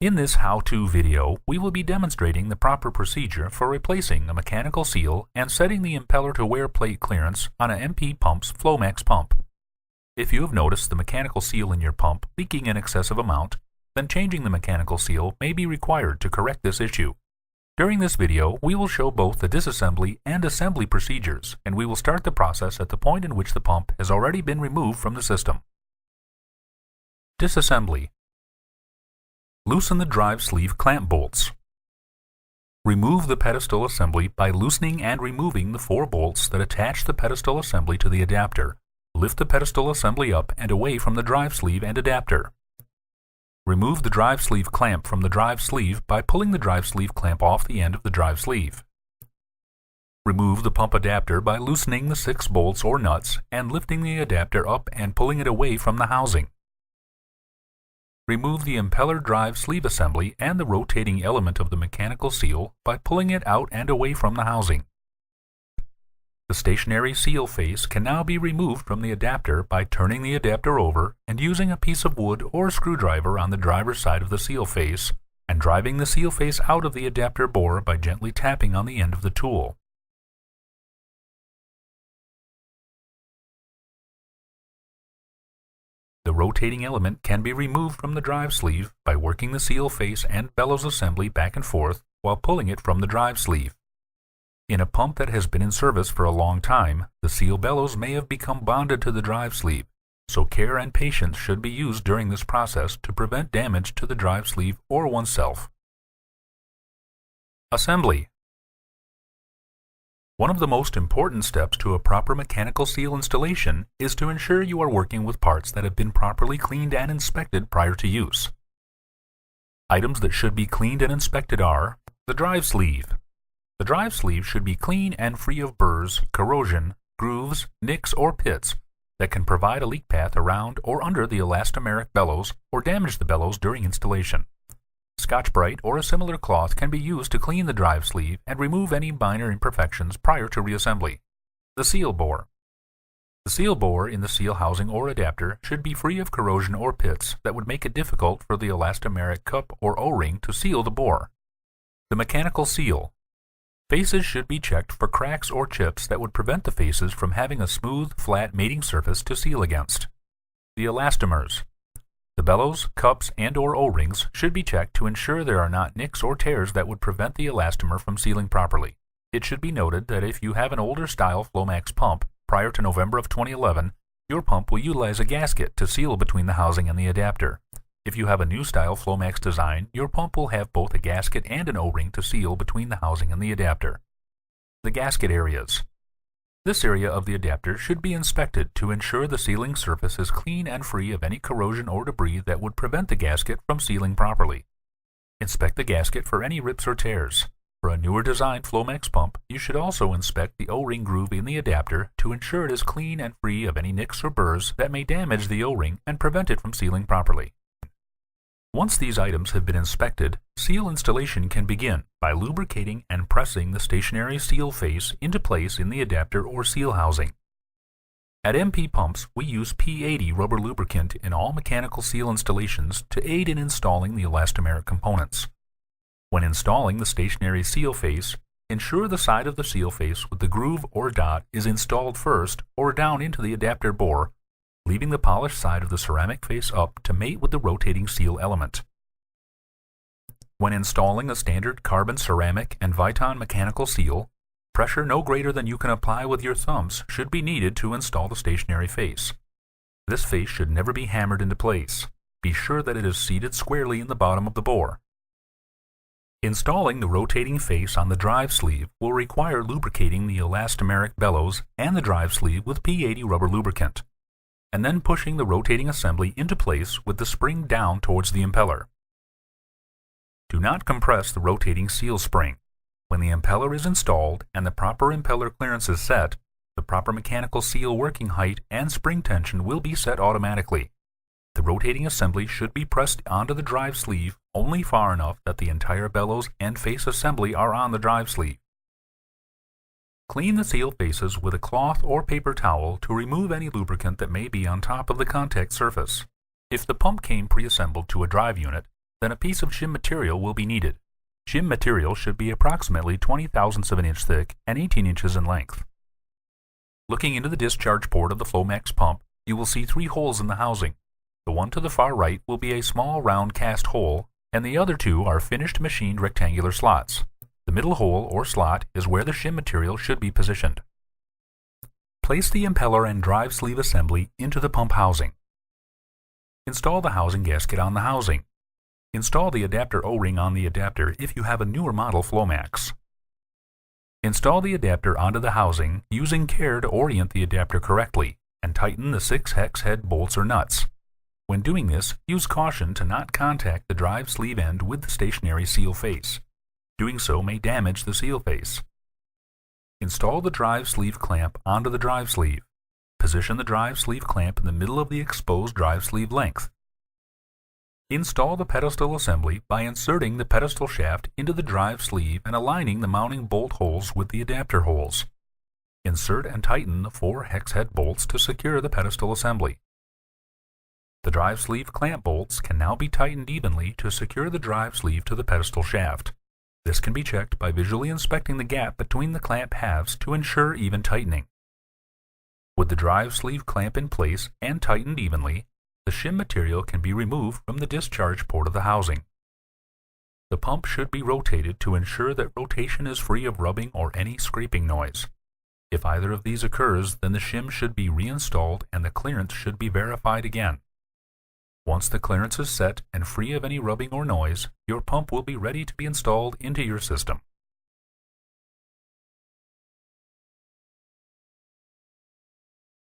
In this how-to video, we will be demonstrating the proper procedure for replacing a mechanical seal and setting the impeller-to-wear plate clearance on an MP-Flomax pump. If you have noticed the mechanical seal in your pump leaking an excessive amount, then changing the mechanical seal may be required to correct this issue. During this video, we will show both the disassembly and assembly procedures, and we will start the process at the point in which the pump has already been removed from the system. Disassembly. Loosen the drive sleeve clamp bolts. Remove the pedestal assembly by loosening and removing the 4 bolts that attach the pedestal assembly to the adapter. Lift the pedestal assembly up and away from the drive sleeve and adapter. Remove the drive sleeve clamp from the drive sleeve by pulling the drive sleeve clamp off the end of the drive sleeve. Remove the pump adapter by loosening the 6 bolts or nuts and lifting the adapter up and pulling it away from the housing. Remove the impeller drive sleeve assembly and the rotating element of the mechanical seal by pulling it out and away from the housing. The stationary seal face can now be removed from the adapter by turning the adapter over and using a piece of wood or a screwdriver on the driver's side of the seal face and driving the seal face out of the adapter bore by gently tapping on the end of the tool. The rotating element can be removed from the drive sleeve by working the seal face and bellows assembly back and forth while pulling it from the drive sleeve. In a pump that has been in service for a long time, the seal bellows may have become bonded to the drive sleeve, so care and patience should be used during this process to prevent damage to the drive sleeve or oneself. Assembly. One of the most important steps to a proper mechanical seal installation is to ensure you are working with parts that have been properly cleaned and inspected prior to use. Items that should be cleaned and inspected are the drive sleeve. The drive sleeve should be clean and free of burrs, corrosion, grooves, nicks, or pits that can provide a leak path around or under the elastomeric bellows or damage the bellows during installation. Scotch-Brite or a similar cloth can be used to clean the drive sleeve and remove any minor imperfections prior to reassembly. The seal bore. The seal bore in the seal housing or adapter should be free of corrosion or pits that would make it difficult for the elastomeric cup or O-ring to seal the bore. The mechanical seal. Faces should be checked for cracks or chips that would prevent the faces from having a smooth, flat mating surface to seal against. The elastomers. The bellows, cups, and/or O-rings should be checked to ensure there are not nicks or tears that would prevent the elastomer from sealing properly. It should be noted that if you have an older style Flomax pump prior to November of 2011, your pump will utilize a gasket to seal between the housing and the adapter. If you have a new style Flomax design, your pump will have both a gasket and an O-ring to seal between the housing and the adapter. The gasket areas. This area of the adapter should be inspected to ensure the sealing surface is clean and free of any corrosion or debris that would prevent the gasket from sealing properly. Inspect the gasket for any rips or tears. For a newer design Flomax pump, you should also inspect the O-ring groove in the adapter to ensure it is clean and free of any nicks or burrs that may damage the O-ring and prevent it from sealing properly. Once these items have been inspected, seal installation can begin by lubricating and pressing the stationary seal face into place in the adapter or seal housing. At MP Pumps, we use P80 rubber lubricant in all mechanical seal installations to aid in installing the elastomeric components. When installing the stationary seal face, ensure the side of the seal face with the groove or dot is installed first or down into the adapter bore, leaving the polished side of the ceramic face up to mate with the rotating seal element. When installing a standard carbon ceramic and Viton mechanical seal, pressure no greater than you can apply with your thumbs should be needed to install the stationary face. This face should never be hammered into place. Be sure that it is seated squarely in the bottom of the bore. Installing the rotating face on the drive sleeve will require lubricating the elastomeric bellows and the drive sleeve with P80 rubber lubricant, and then pushing the rotating assembly into place with the spring down towards the impeller. Do not compress the rotating seal spring. When the impeller is installed and the proper impeller clearance is set, the proper mechanical seal working height and spring tension will be set automatically. The rotating assembly should be pressed onto the drive sleeve only far enough that the entire bellows and face assembly are on the drive sleeve. Clean the seal faces with a cloth or paper towel to remove any lubricant that may be on top of the contact surface. If the pump came pre-assembled to a drive unit, then a piece of shim material will be needed. Shim material should be approximately 20 thousandths of an inch thick and 18 inches in length. Looking into the discharge port of the Flomax pump, you will see 3 holes in the housing. The one to the far right will be a small round cast hole, and the other 2 are finished machined rectangular slots. The middle hole or slot is where the shim material should be positioned. Place the impeller and drive sleeve assembly into the pump housing. Install the housing gasket on the housing. Install the adapter O-ring on the adapter if you have a newer model Flomax. Install the adapter onto the housing using care to orient the adapter correctly and tighten the 6 hex head bolts or nuts. When doing this, use caution to not contact the drive sleeve end with the stationary seal face. Doing so may damage the seal face. Install the drive sleeve clamp onto the drive sleeve. Position the drive sleeve clamp in the middle of the exposed drive sleeve length. Install the pedestal assembly by inserting the pedestal shaft into the drive sleeve and aligning the mounting bolt holes with the adapter holes. Insert and tighten the 4 hex head bolts to secure the pedestal assembly. The drive sleeve clamp bolts can now be tightened evenly to secure the drive sleeve to the pedestal shaft. This can be checked by visually inspecting the gap between the clamp halves to ensure even tightening. With the drive sleeve clamp in place and tightened evenly, the shim material can be removed from the discharge port of the housing. The pump should be rotated to ensure that rotation is free of rubbing or any scraping noise. If either of these occurs, then the shim should be reinstalled and the clearance should be verified again. Once the clearance is set and free of any rubbing or noise, your pump will be ready to be installed into your system.